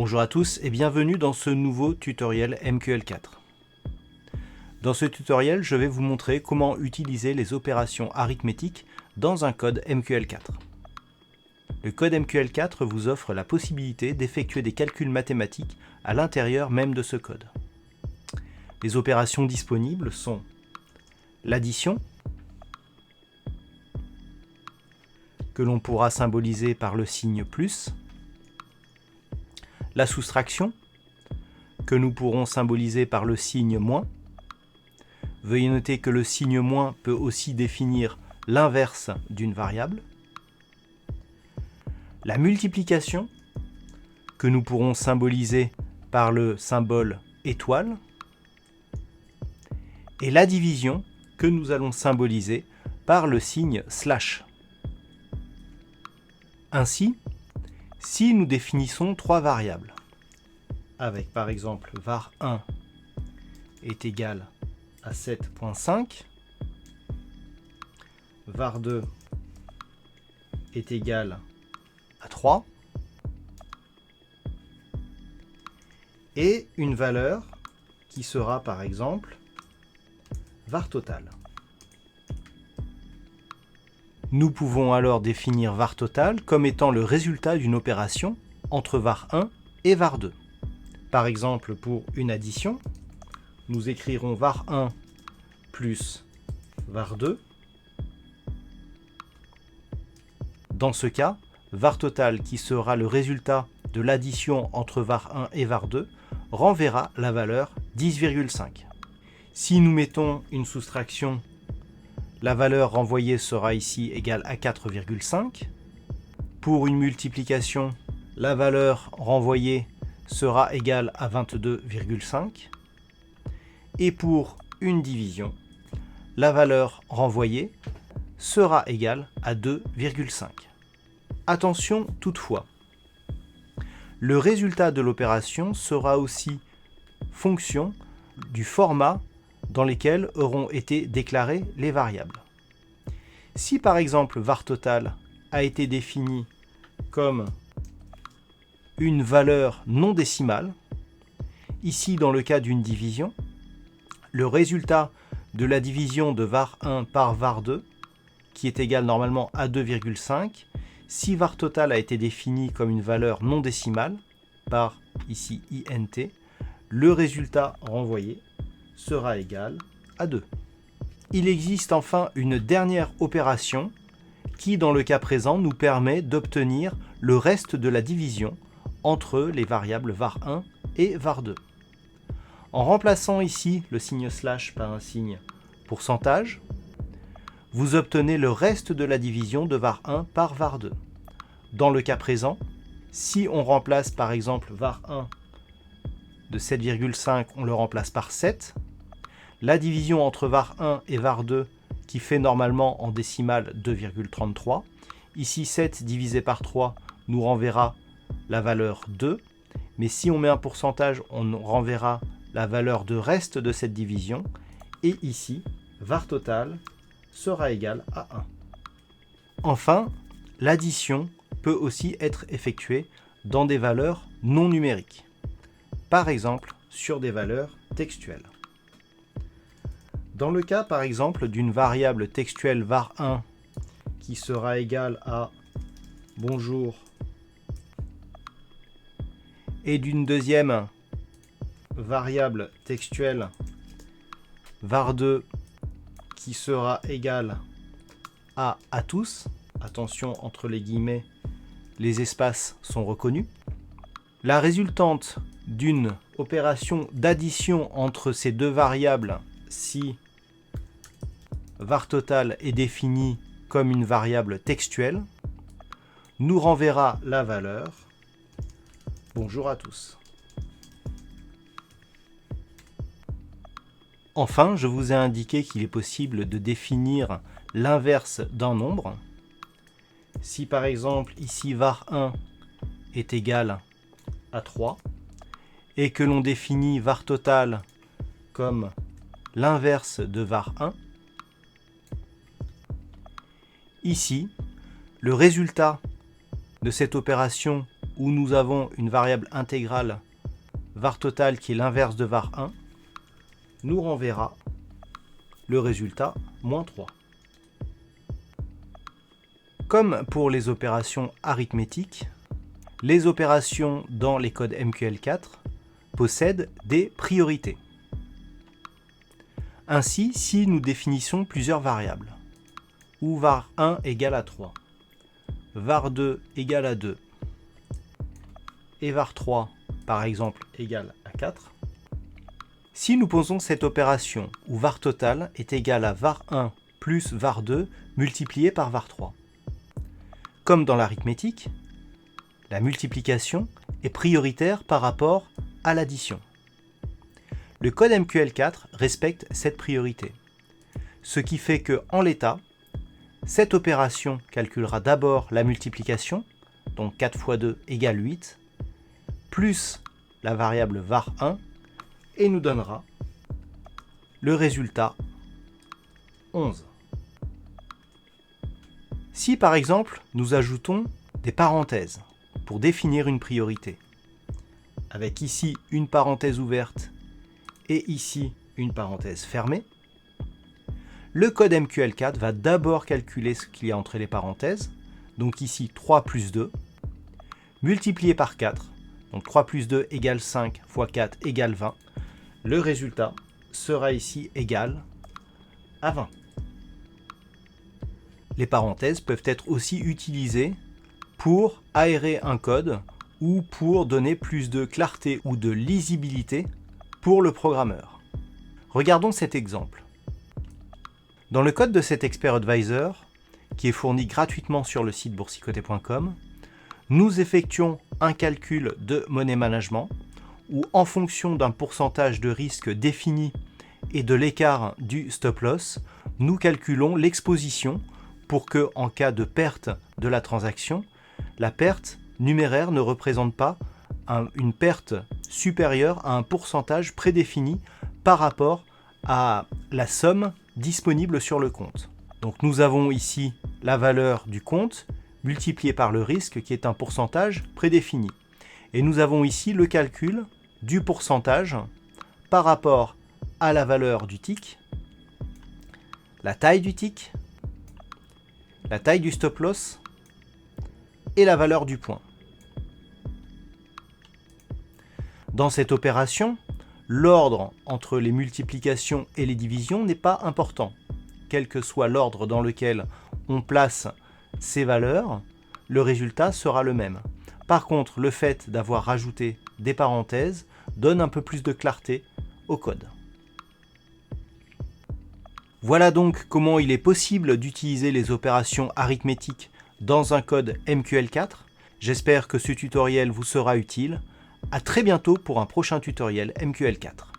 Bonjour à tous et bienvenue dans ce nouveau tutoriel MQL4. Dans ce tutoriel, je vais vous montrer comment utiliser les opérations arithmétiques dans un code MQL4. Le code MQL4 vous offre la possibilité d'effectuer des calculs mathématiques à l'intérieur même de ce code. Les opérations disponibles sont l'addition, que l'on pourra symboliser par le signe plus, la soustraction, que nous pourrons symboliser par le signe moins. Veuillez noter que le signe moins peut aussi définir l'inverse d'une variable. La multiplication, que nous pourrons symboliser par le symbole étoile. Et la division, que nous allons symboliser par le signe slash. Ainsi, si nous définissons trois variables, avec par exemple var1 est égal à 7.5, var2 est égal à 3, et une valeur qui sera par exemple var total. Nous pouvons alors définir var total comme étant le résultat d'une opération entre var1 et var2. Par exemple, pour une addition, nous écrirons var1 plus var2. Dans ce cas, var total, qui sera le résultat de l'addition entre var1 et var2, renverra la valeur 10,5. Si nous mettons une soustraction, la valeur renvoyée sera ici égale à 4,5. Pour une multiplication, la valeur renvoyée sera égale à 22,5. Et pour une division, la valeur renvoyée sera égale à 2,5. Attention toutefois, le résultat de l'opération sera aussi fonction du format dans lesquels auront été déclarées les variables. Si par exemple var total a été défini comme une valeur non décimale, ici dans le cas d'une division, le résultat de la division de var1 par var2, qui est égal normalement à 2,5, si var total a été défini comme une valeur non décimale, par ici int, le résultat renvoyé sera égal à 2. Il existe enfin une dernière opération qui, dans le cas présent, nous permet d'obtenir le reste de la division entre les variables var1 et var2. En remplaçant ici le signe slash par un signe pourcentage, vous obtenez le reste de la division de var1 par var2. Dans le cas présent, si on remplace par exemple var1 de 7,5, on le remplace par 7, la division entre var1 et var2, qui fait normalement en décimale 2,33, ici 7 divisé par 3 nous renverra la valeur 2, mais si on met un pourcentage, on renverra la valeur de reste de cette division, et ici, var total sera égal à 1. Enfin, l'addition peut aussi être effectuée dans des valeurs non numériques, par exemple sur des valeurs textuelles. Dans le cas par exemple d'une variable textuelle var1 qui sera égale à bonjour et d'une deuxième variable textuelle var2 qui sera égale à tous, attention entre les guillemets, les espaces sont reconnus, la résultante d'une opération d'addition entre ces deux variables, si var total est défini comme une variable textuelle, nous renverra la valeur bonjour à tous. Enfin, je vous ai indiqué qu'il est possible de définir l'inverse d'un nombre. Si par exemple ici var1 est égal à 3 et que l'on définit var total comme l'inverse de var1, ici, le résultat de cette opération où nous avons une variable intégrale var total qui est l'inverse de var 1, nous renverra le résultat moins 3. Comme pour les opérations arithmétiques, les opérations dans les codes MQL4 possèdent des priorités. Ainsi, si nous définissons plusieurs variables, où var 1 égale à 3, var 2 égale à 2, et var 3, par exemple, égale à 4, si nous posons cette opération où var total est égal à var 1 plus var 2 multiplié par var 3, comme dans l'arithmétique, la multiplication est prioritaire par rapport à l'addition. Le code MQL4 respecte cette priorité, ce qui fait que, en l'état, cette opération calculera d'abord la multiplication, donc 4 fois 2 égale 8, plus la variable var 1, et nous donnera le résultat 11. Si par exemple nous ajoutons des parenthèses pour définir une priorité, avec ici une parenthèse ouverte et ici une parenthèse fermée, le code MQL4 va d'abord calculer ce qu'il y a entre les parenthèses, donc ici 3 plus 2, multiplié par 4, donc 3 plus 2 égale 5 fois 4 égale 20, le résultat sera ici égal à 20. Les parenthèses peuvent être aussi utilisées pour aérer un code ou pour donner plus de clarté ou de lisibilité pour le programmeur. Regardons cet exemple. Dans le code de cet Expert Advisor, qui est fourni gratuitement sur le site boursicoté.com, nous effectuons un calcul de money management où, en fonction d'un pourcentage de risque défini et de l'écart du stop loss, nous calculons l'exposition pour que, en cas de perte de la transaction, la perte numéraire ne représente pas une perte supérieure à un pourcentage prédéfini par rapport à la somme disponible sur le compte. Donc nous avons ici la valeur du compte multipliée par le risque qui est un pourcentage prédéfini. Et nous avons ici le calcul du pourcentage par rapport à la valeur du tick, la taille du tick, la taille du stop loss et la valeur du point. Dans cette opération, l'ordre entre les multiplications et les divisions n'est pas important. Quel que soit l'ordre dans lequel on place ces valeurs, le résultat sera le même. Par contre, le fait d'avoir rajouté des parenthèses donne un peu plus de clarté au code. Voilà donc comment il est possible d'utiliser les opérations arithmétiques dans un code MQL4. J'espère que ce tutoriel vous sera utile. À très bientôt pour un prochain tutoriel MQL4.